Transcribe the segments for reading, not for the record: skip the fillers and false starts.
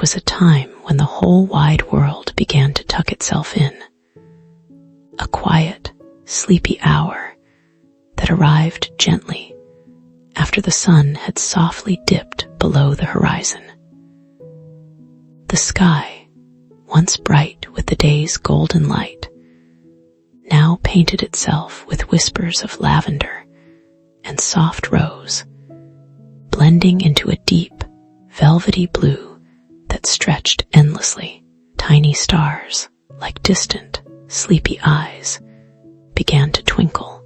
was a time when the whole wide world began to tuck itself in. A quiet, sleepy hour that arrived gently after the sun had softly dipped below the horizon. The sky, once bright with the day's golden light, now painted itself with whispers of lavender and soft rose, blending into a deep, velvety blue that stretched endlessly. Tiny stars, like distant, sleepy eyes, began to twinkle,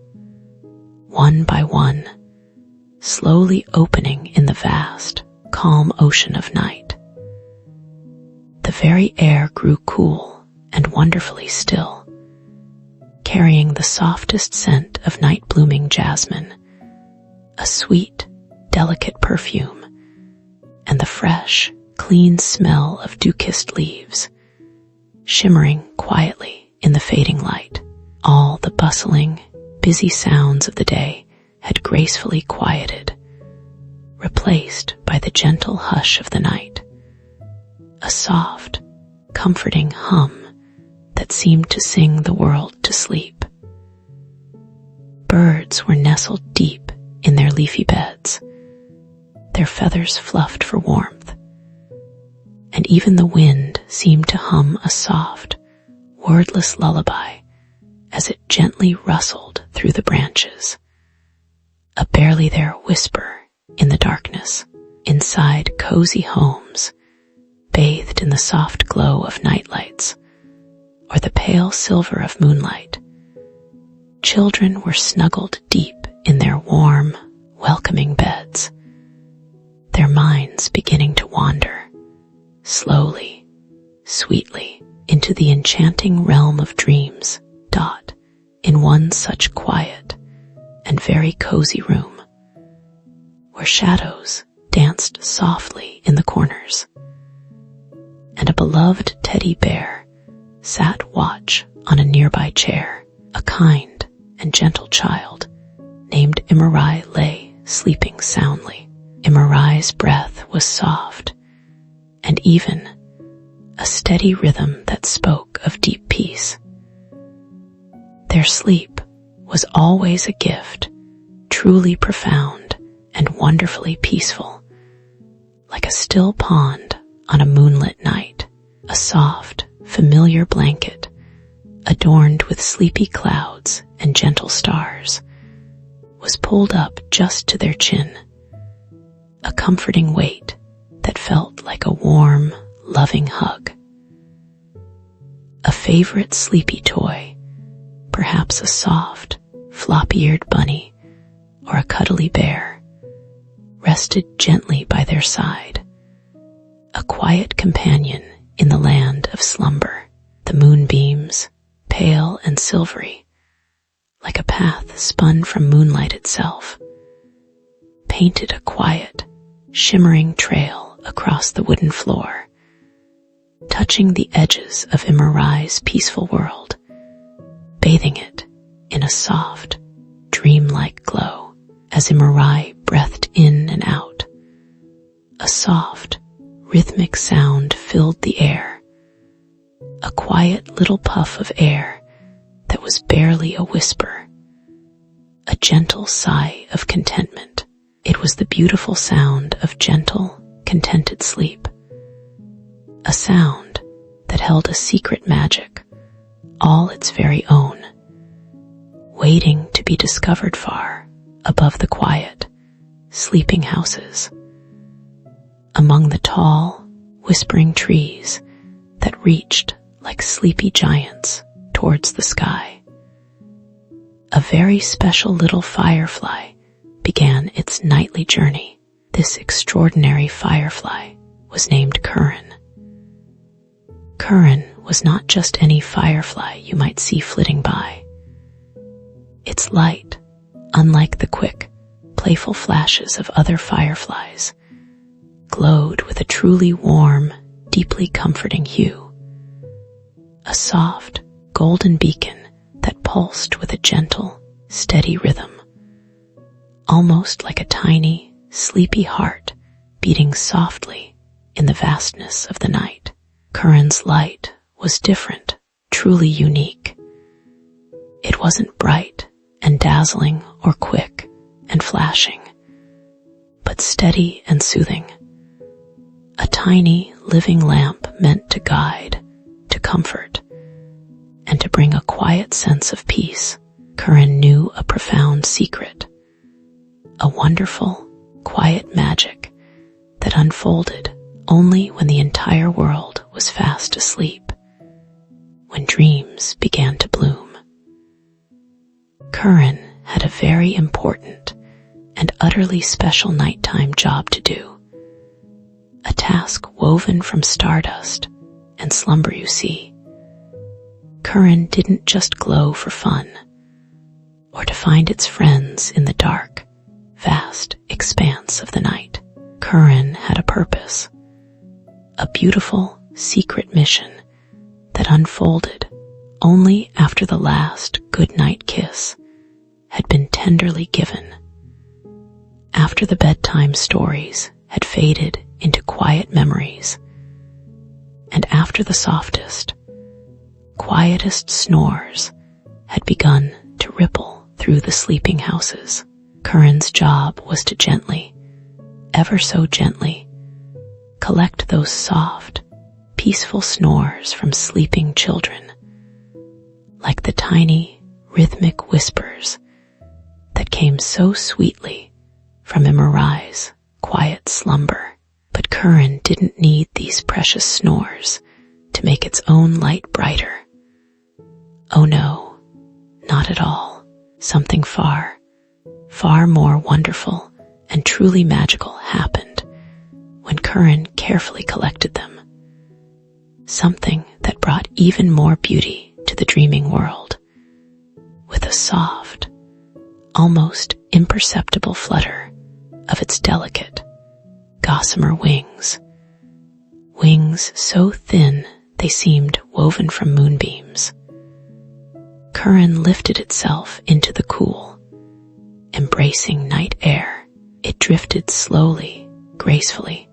one by one, slowly opening in the vast, calm ocean of night. The very air grew cool and wonderfully still, carrying the softest scent of night-blooming jasmine, a sweet, delicate perfume, and the fresh, clean smell of dew-kissed leaves, shimmering quietly in the fading light. All the bustling, busy sounds of the day had gracefully quieted, replaced by the gentle hush of the night, a soft, comforting hum that seemed to sing the world to sleep. Birds were nestled deep in their leafy beds, their feathers fluffed for warmth, and even the wind seemed to hum a soft, wordless lullaby as it gently rustled through the branches, a barely-there whisper in the darkness. Inside cozy homes, bathed in the soft glow of nightlights or the pale silver of moonlight, children were snuggled deep in their warm, welcoming beds, their minds beginning to wander, slowly, sweetly, into the enchanting realm of dreams. In one such quiet and very cozy room, where shadows danced softly in the corners, and a beloved teddy bear sat watch on a nearby chair. A kind and gentle child named Emerie lay sleeping soundly. Emerie's breath was soft, and even a steady rhythm that spoke of deep peace. Their sleep was always a gift, truly profound and wonderfully peaceful, like a still pond on a moonlit night. A soft, familiar blanket, adorned with sleepy clouds and gentle stars, was pulled up just to their chin, a comforting weight that felt like a warm, loving hug. A favorite sleepy toy, perhaps a soft, floppy-eared bunny or a cuddly bear, rested gently by their side, a quiet companion in the land of slumber. The moonbeams, pale and silvery, like a path spun from moonlight itself, painted a quiet, shimmering trail across the wooden floor, touching the edges of Emerie's peaceful world, bathing it in a soft, dreamlike glow. As Emerie breathed in and out, a soft, rhythmic sound filled the air, a quiet little puff of air that was barely a whisper, a gentle sigh of contentment. It was the beautiful sound of gentle, contented sleep, a sound that held a secret magic, all its very own, waiting to be discovered far above the quiet, sleeping houses, among the tall, whispering trees that reached like sleepy giants towards the sky. A very special little firefly began its nightly journey. This extraordinary firefly was named Curren. Curren was not just any firefly you might see flitting by. Its light, unlike the quick, playful flashes of other fireflies, glowed with a truly warm, deeply comforting hue. A soft, golden beacon that pulsed with a gentle, steady rhythm, almost like a tiny, sleepy heart beating softly in the vastness of the night. Curren's light was different, truly unique. It wasn't bright and dazzling or quick and flashing, but steady and soothing. A tiny living lamp meant to guide, to comfort, and to bring a quiet sense of peace. Curren knew a profound secret, a wonderful, quiet magic that unfolded only when the entire world was fast asleep, when dreams began to bloom. Curren had a very important and utterly special nighttime job to do, a task woven from stardust and slumber, you see. Curren didn't just glow for fun, or to find its friends in the dark, vast expanse of the night. Curren had a purpose, a beautiful, secret mission that unfolded only after the last goodnight kiss had been tenderly given, after the bedtime stories had faded into quiet memories, and after the softest, quietest snores had begun to ripple through the sleeping houses. Curren's job was to gently, ever so gently, collect those soft, peaceful snores from sleeping children, like the tiny, rhythmic whispers that came so sweetly from Emerie's quiet slumber. But Curren didn't need these precious snores to make its own light brighter. Oh no, not at all. Something far, far more wonderful and truly magical happened when Curren carefully collected them. Something that brought even more beauty to the dreaming world. With a soft, almost imperceptible flutter of its delicate, gossamer wings. Wings so thin they seemed woven from moonbeams. Curren lifted itself into the cool, embracing night air. It drifted slowly, gracefully,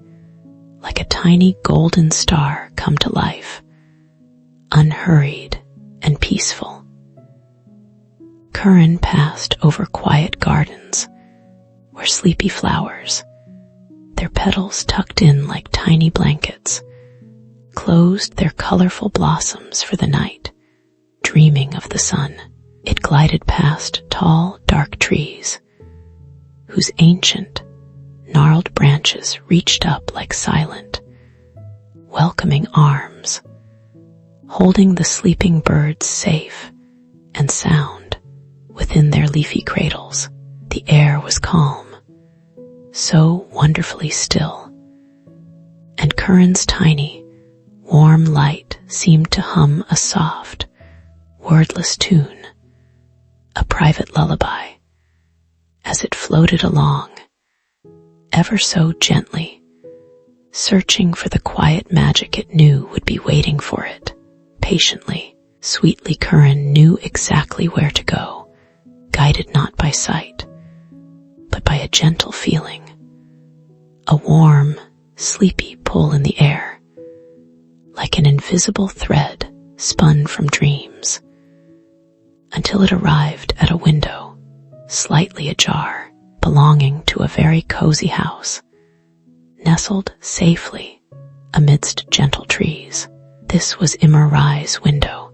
like a tiny golden star come to life, unhurried and peaceful. Curren passed over quiet gardens where sleepy flowers, their petals tucked in like tiny blankets, closed their colorful blossoms for the night, dreaming of the sun. It glided past tall, dark trees, whose ancient, gnarled branches reached up like silent, welcoming arms, holding the sleeping birds safe and sound within their leafy cradles. The air was calm, so wonderfully still, and Curren's tiny, warm light seemed to hum a soft, wordless tune, a private lullaby, as it floated along, ever so gently, searching for the quiet magic it knew would be waiting for it. Patiently, sweetly, Curren knew exactly where to go, guided not by sight, but by a gentle feeling, a warm, sleepy pull in the air, like an invisible thread spun from dreams, until it arrived at a window, slightly ajar, belonging to a very cozy house, nestled safely amidst gentle trees. This was Emerie's window,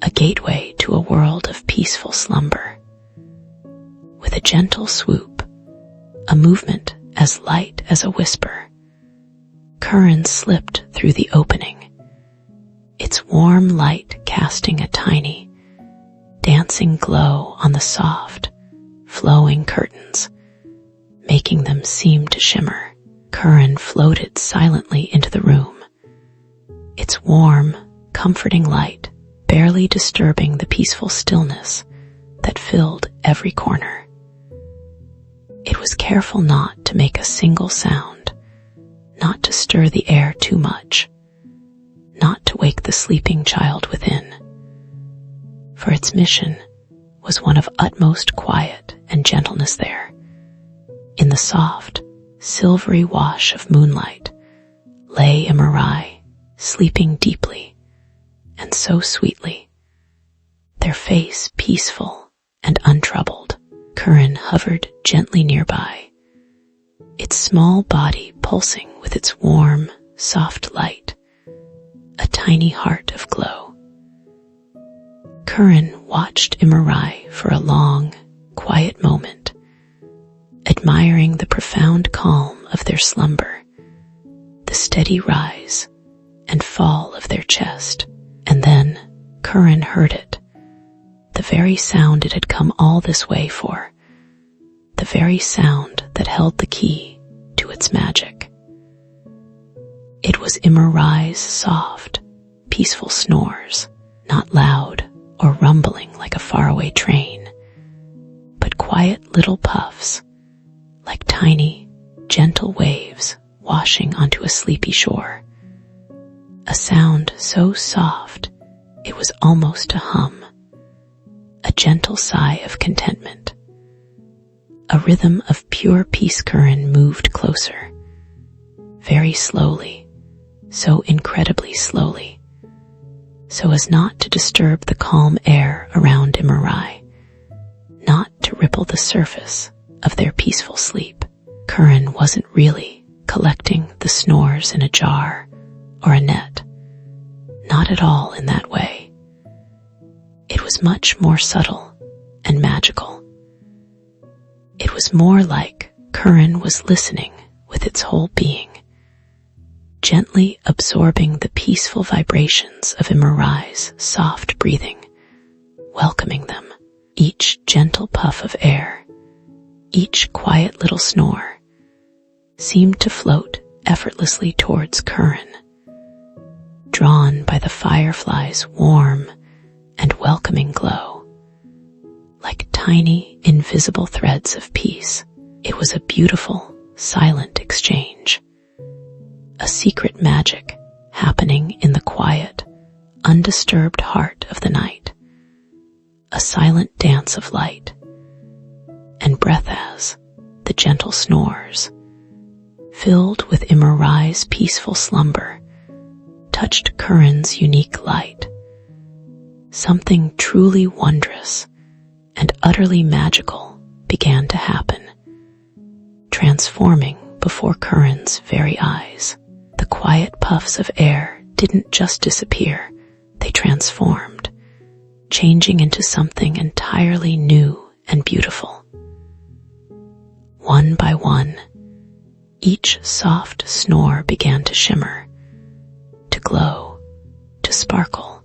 a gateway to a world of peaceful slumber. With a gentle swoop, a movement as light as a whisper, Curren slipped through the opening, its warm light casting a tiny, dancing glow on the soft, flowing curtains, making them seem to shimmer. Curren floated silently into the room, its warm, comforting light barely disturbing the peaceful stillness that filled every corner. It was careful not to make a single sound, not to stir the air too much, not to wake the sleeping child within, for its mission was one of utmost quiet and gentleness there. In the soft, silvery wash of moonlight, lay Emerie, sleeping deeply and so sweetly, their face peaceful and untroubled. Curren hovered gently nearby, its small body pulsing with its warm, soft light, a tiny heart of glow. Curren watched Emerie for a long, quiet moment, admiring the profound calm of their slumber, the steady rise and fall of their chest. And then Curren heard it, the very sound it had come all this way for, the very sound that held the key to its magic. It was Emerie's soft, peaceful snores, not loud or rumbling like a faraway train, but quiet little puffs, like tiny, gentle waves washing onto a sleepy shore. A sound so soft it was almost a hum, a gentle sigh of contentment. A rhythm of pure peace. Curren moved closer, very slowly, so incredibly slowly, so as not to disturb the calm air around Emerie, not to ripple the surface of their peaceful sleep. Curren wasn't really collecting the snores in a jar or a net, not at all in that way. It was much more subtle and magical. It was more like Curren was listening with its whole being, gently absorbing the peaceful vibrations of Emerie's soft breathing, welcoming them, each gentle puff of air, each quiet little snore, seemed to float effortlessly towards Curren, drawn by the firefly's warm and welcoming glow. Like tiny, invisible threads of peace, it was a beautiful, silent exchange. A secret magic happening in the quiet, undisturbed heart of the night. A silent dance of light and breath as the gentle snores, filled with Emerie's peaceful slumber, touched Curren's unique light. Something truly wondrous and utterly magical began to happen, transforming before Curren's very eyes. The quiet puffs of air didn't just disappear, they transformed, changing into something entirely new and beautiful. One by one, each soft snore began to shimmer, to glow, to sparkle,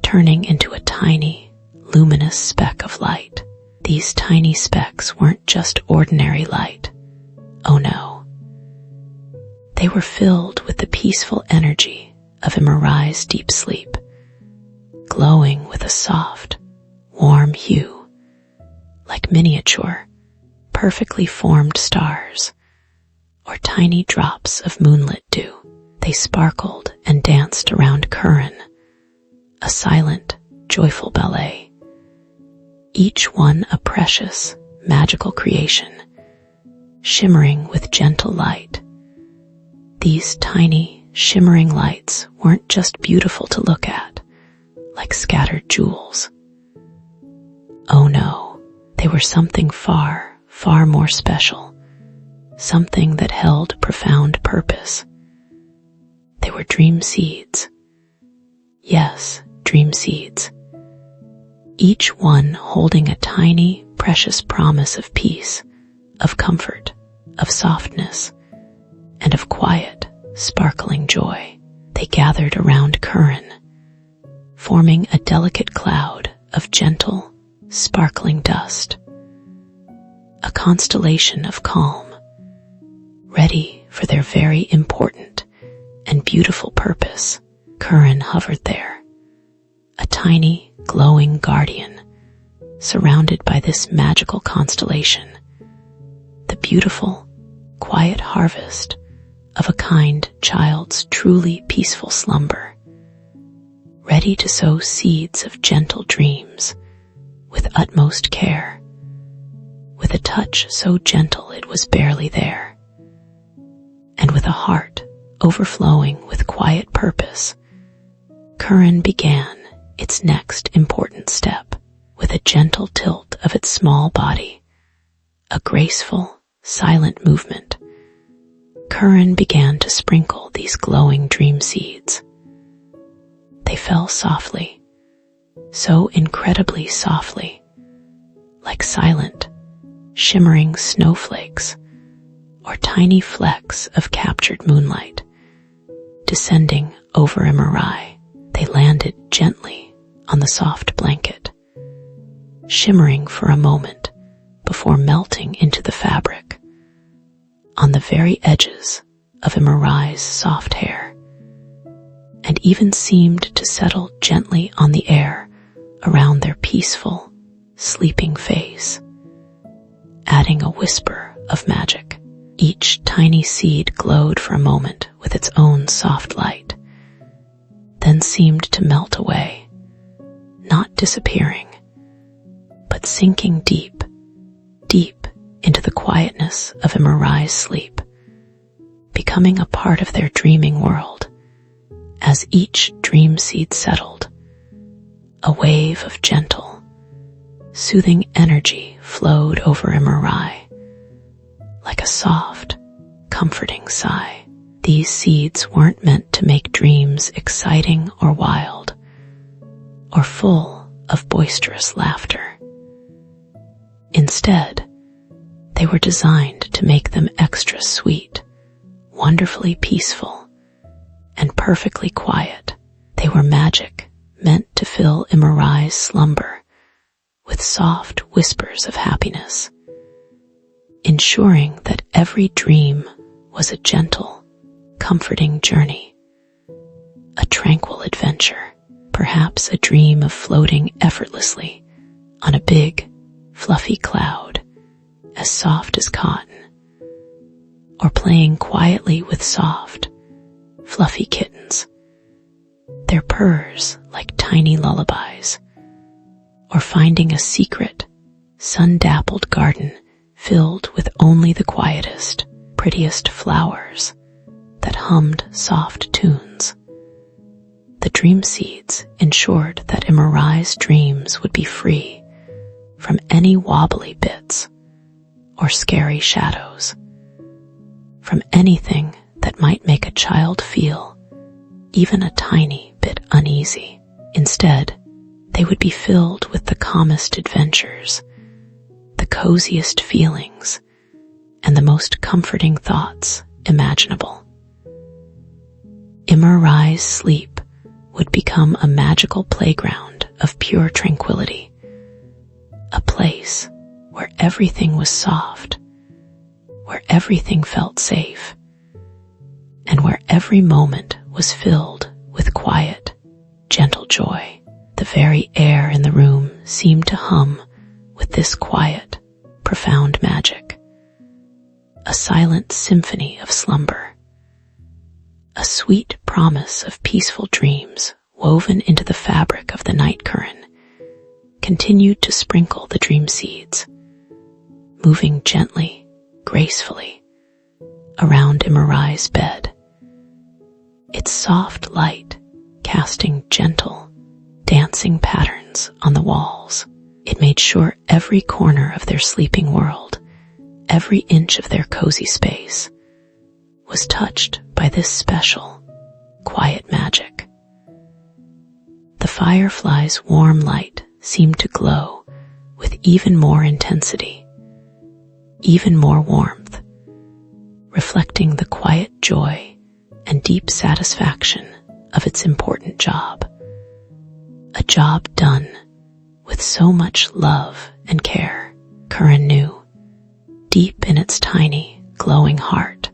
turning into a tiny, luminous speck of light. These tiny specks weren't just ordinary light. Oh no. They were filled with the peaceful energy of Emerie's deep sleep, glowing with a soft, warm hue, like miniature, perfectly formed stars, or tiny drops of moonlit dew. They sparkled and danced around Curren, a silent, joyful ballet, each one a precious, magical creation, shimmering with gentle light. These tiny, shimmering lights weren't just beautiful to look at, like scattered jewels. Oh no, they were something far, far more special, something that held profound purpose. They were dream seeds. Yes, dream seeds. Each one holding a tiny, precious promise of peace, of comfort, of softness, and of quiet, sparkling joy. They gathered around Curren, forming a delicate cloud of gentle, sparkling dust. A constellation of calm, ready for their very important and beautiful purpose. Curren hovered there, a tiny, glowing guardian, surrounded by this magical constellation, the beautiful, quiet harvest of a kind child's truly peaceful slumber, ready to sow seeds of gentle dreams with utmost care, with a touch so gentle it was barely there, and with a heart overflowing with quiet purpose, Curren began its next important step. With a gentle tilt of its small body, a graceful, silent movement, Curren began to sprinkle these glowing dream seeds. They fell softly, so incredibly softly, like silent, shimmering snowflakes or tiny flecks of captured moonlight. Descending over Emerie, they landed gently on the soft blanket, shimmering for a moment before melting into the fabric, on the very edges of Emerie's soft hair, and even seemed to settle gently on the air around their peaceful, sleeping face, adding a whisper of magic. Each tiny seed glowed for a moment with its own soft light, then seemed to melt away, not disappearing, but sinking deep, deep into the quietness of Emerie's sleep, becoming a part of their dreaming world. As each dream seed settled, a wave of gentle, soothing energy flowed over Emerie, like a soft, comforting sigh. These seeds weren't meant to make dreams exciting or wild, or full of boisterous laughter. Instead, they were designed to make them extra sweet, wonderfully peaceful, and perfectly quiet. They were magic, meant to fill Emerie's slumber with soft whispers of happiness, ensuring that every dream was a gentle, comforting journey, a tranquil adventure, perhaps a dream of floating effortlessly on a big, fluffy cloud as soft as cotton, or playing quietly with soft, fluffy kittens, their purrs like tiny lullabies, or finding a secret, sun-dappled garden filled with only the quietest, prettiest flowers that hummed soft tunes. The dream seeds ensured that Emerie's dreams would be free from any wobbly bits or scary shadows, from anything that might make a child feel even a tiny bit uneasy. Instead, they would be filled with the calmest adventures, the coziest feelings, and the most comforting thoughts imaginable. Emerie's sleep would become a magical playground of pure tranquility, a place where everything was soft, where everything felt safe, and where every moment was filled with quiet, gentle joy. The very air in the room seemed to hum with this quiet, profound magic, a silent symphony of slumber, a sweet promise of peaceful dreams woven into the fabric of the night. Curren continued to sprinkle the dream seeds, moving gently, gracefully, around Emerie's bed, its soft light casting gentle, dancing patterns on the walls. It made sure every corner of their sleeping world, every inch of their cozy space, was touched by this special, quiet magic. The firefly's warm light seemed to glow with even more intensity, even more warmth, reflecting the quiet joy and deep satisfaction of its important job. A job done with so much love and care. Curren knew, deep in its tiny, glowing heart,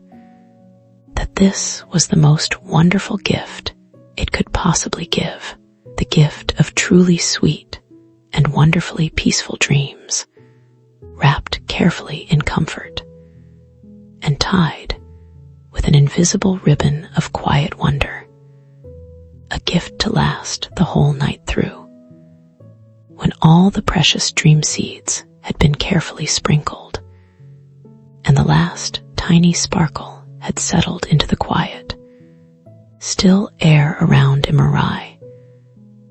that this was the most wonderful gift it could possibly give, the gift of truly sweet and wonderfully peaceful dreams, wrapped carefully in comfort, and tied with an invisible ribbon of quiet wonder, a gift to last the whole night through. When all the precious dream seeds had been carefully sprinkled, and the last tiny sparkle had settled into the quiet, still air around Emerie,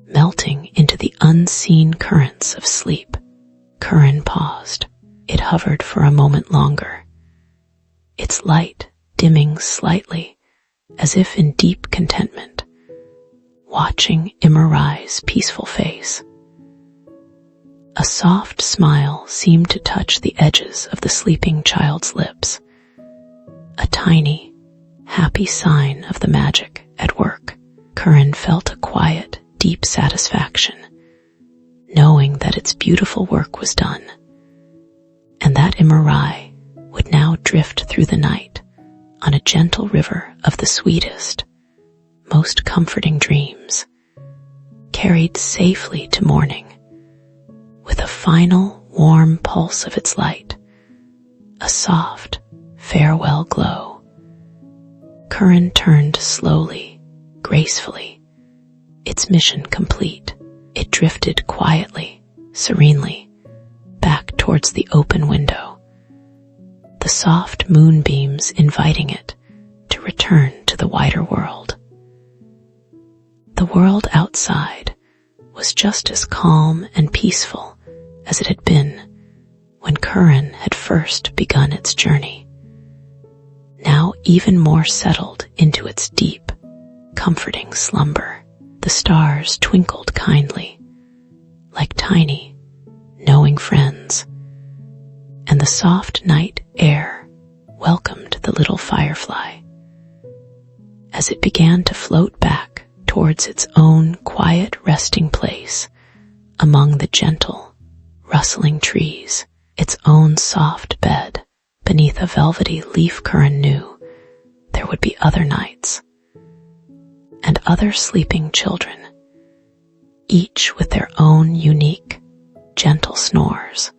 melting into the unseen currents of sleep. Curren paused. It hovered for a moment longer, its light dimming slightly, as if in deep contentment, watching Emerie's peaceful face. A soft smile seemed to touch the edges of the sleeping child's lips, a tiny, happy sign of the magic at work. Curren felt a quiet, deep satisfaction, knowing that its beautiful work was done, and that Emerie would now drift through the night on a gentle river of the sweetest, most comforting dreams, carried safely to morning, with a final warm pulse of its light, a soft, farewell glow. Curren turned slowly, gracefully, its mission complete. It drifted quietly, serenely, back towards the open window, the soft moonbeams inviting it to return to the wider world. The world outside was just as calm and peaceful as it had been when Curren had first begun its journey, now even more settled into its deep, comforting slumber. The stars twinkled kindly, like tiny, knowing friends, and the soft night air welcomed the little Firefly. As it began to float back towards its own quiet resting place among the gentle, rustling trees, its own soft bed beneath a velvety leaf, Curren knew there would be other nights, and other sleeping children, each with their own unique, gentle snores,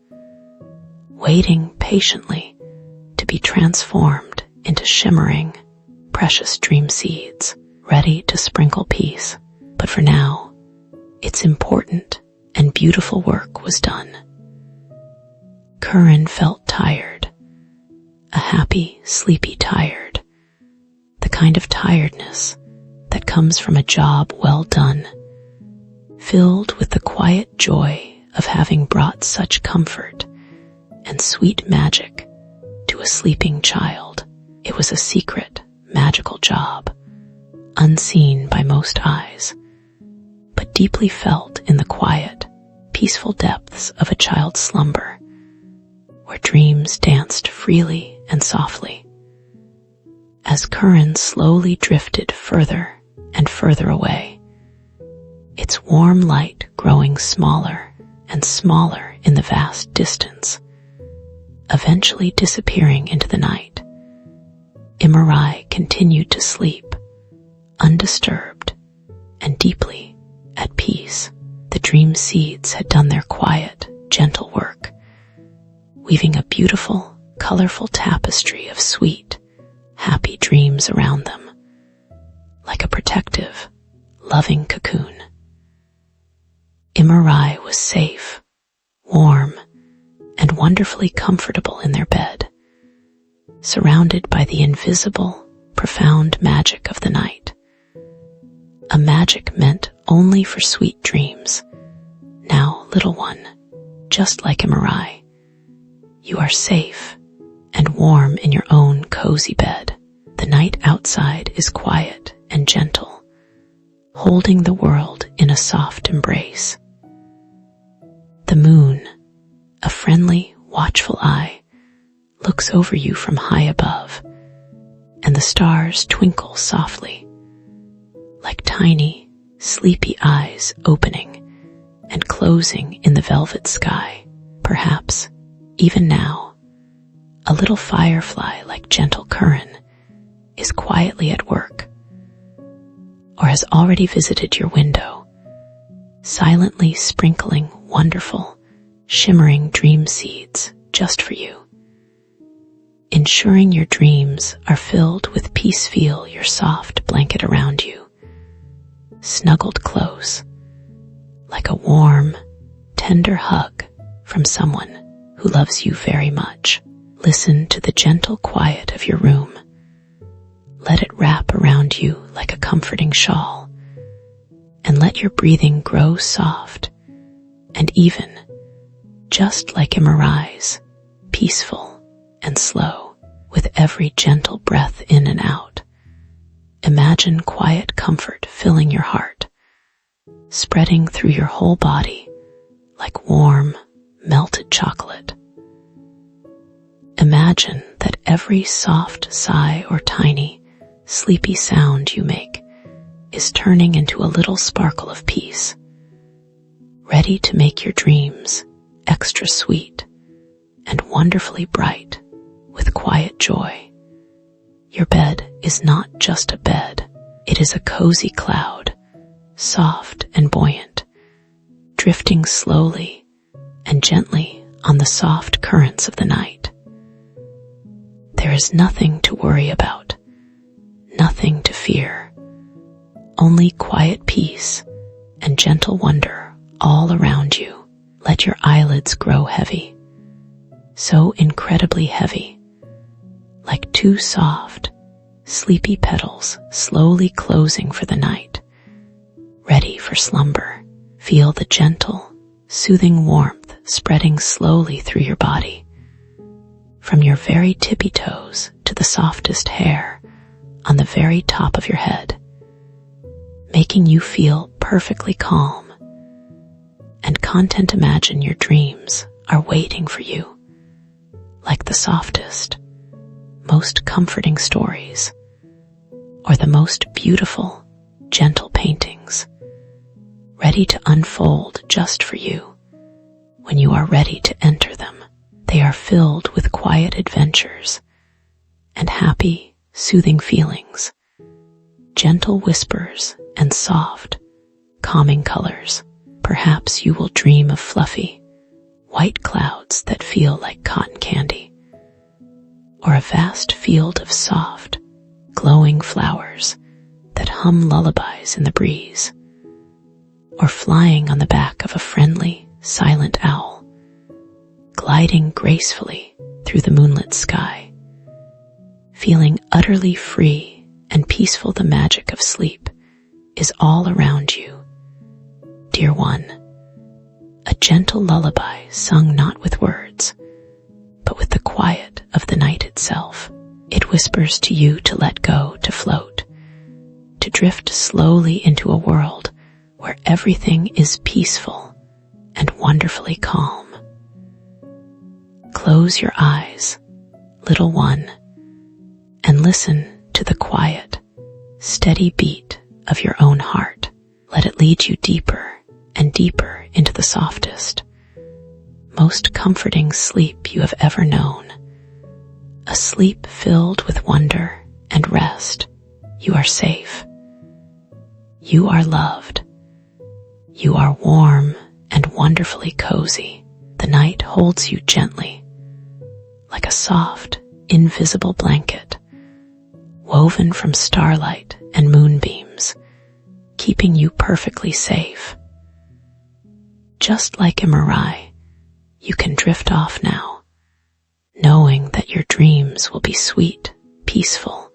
waiting patiently to be transformed into shimmering, precious dream seeds, ready to sprinkle peace. But for now, its important and beautiful work was done. Curren felt tired, a happy, sleepy tired, the kind of tiredness that comes from a job well done, filled with the quiet joy of having brought such comfort and sweet magic to a sleeping child. It was a secret, magical job, unseen by most eyes, but deeply felt in the quiet, peaceful depths of a child's slumber, where dreams danced freely and softly. As Curren slowly drifted further and further away, its warm light growing smaller and smaller in the vast distance, eventually disappearing into the night, Emerie continued to sleep, undisturbed and deeply at peace. The dream seeds had done their quiet, gentle work, weaving a beautiful, colorful tapestry of sweet, happy dreams around them, like a protective, loving cocoon. Emerie was safe, warm, and wonderfully comfortable in their bed, surrounded by the invisible, profound magic of the night, a magic meant only for sweet dreams. Now, little one, just like Emerie, you are safe and warm in your own cozy bed. The night outside is quiet and gentle, holding the world in a soft embrace. The moon, a friendly, watchful eye, looks over you from high above, and the stars twinkle softly, like tiny, sleepy eyes opening and closing in the velvet sky. Perhaps, even now, a little firefly like gentle Curren is quietly at work, or has already visited your window, silently sprinkling wonderful, shimmering dream seeds just for you, ensuring your dreams are filled with peace. Feel your soft blanket around you, snuggled close, like a warm, tender hug from someone who loves you very much. Listen to the gentle quiet of your room. Let Let it wrap around you like a comforting shawl, and let your breathing grow soft and even, just like Emerie's, peaceful and slow, with every gentle breath in and out. Imagine quiet comfort filling your heart, spreading through your whole body like warm, melted chocolate. Imagine that every soft sigh or tiny, sleepy sound you make is turning into a little sparkle of peace, ready to make your dreams extra sweet and wonderfully bright with quiet joy. Your bed is not just a bed, it is a cozy cloud, soft and buoyant, drifting slowly and gently on the soft currents of the night. There is nothing to worry about, nothing to fear, only quiet peace and gentle wonder all around you. Let your eyelids grow heavy, so incredibly heavy, like two soft, sleepy petals slowly closing for the night, ready for slumber. Feel the gentle, soothing warmth spreading slowly through your body, from your very tippy toes to the softest hair on the very top of your head, making you feel perfectly calm and content. Imagine your dreams are waiting for you, like the softest, most comforting stories, or the most beautiful, gentle paintings, ready to unfold just for you when you are ready to enter them. They are filled with quiet adventures and happy, soothing feelings, gentle whispers and soft, calming colors. Perhaps you will dream of fluffy, white clouds that feel like cotton candy, or a vast field of soft, glowing flowers that hum lullabies in the breeze, or flying on the back of a friendly, silent owl, gliding gracefully through the moonlit sky, feeling utterly free and peaceful. The magic of sleep is all around you, dear one, a gentle lullaby sung not with words, but with the quiet of the night itself. It whispers to you to let go, to float, to drift slowly into a world where everything is peaceful and wonderfully calm. Close your eyes, little one, and listen to the quiet, steady beat of your own heart. Let it lead you deeper and deeper into the softest, most comforting sleep you have ever known. A sleep filled with wonder and rest. You are safe. You are loved. You are warm and wonderfully cozy. The night holds you gently, like a soft, invisible blanket, woven from starlight and moonbeams, keeping you perfectly safe. Just like Emerie, you can drift off now, knowing that your dreams will be sweet, peaceful,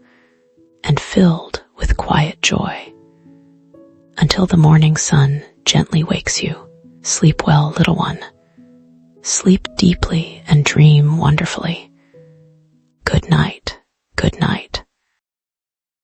and filled with quiet joy. Until the morning sun gently wakes you. Sleep well, little one. Sleep deeply and dream wonderfully. Good night.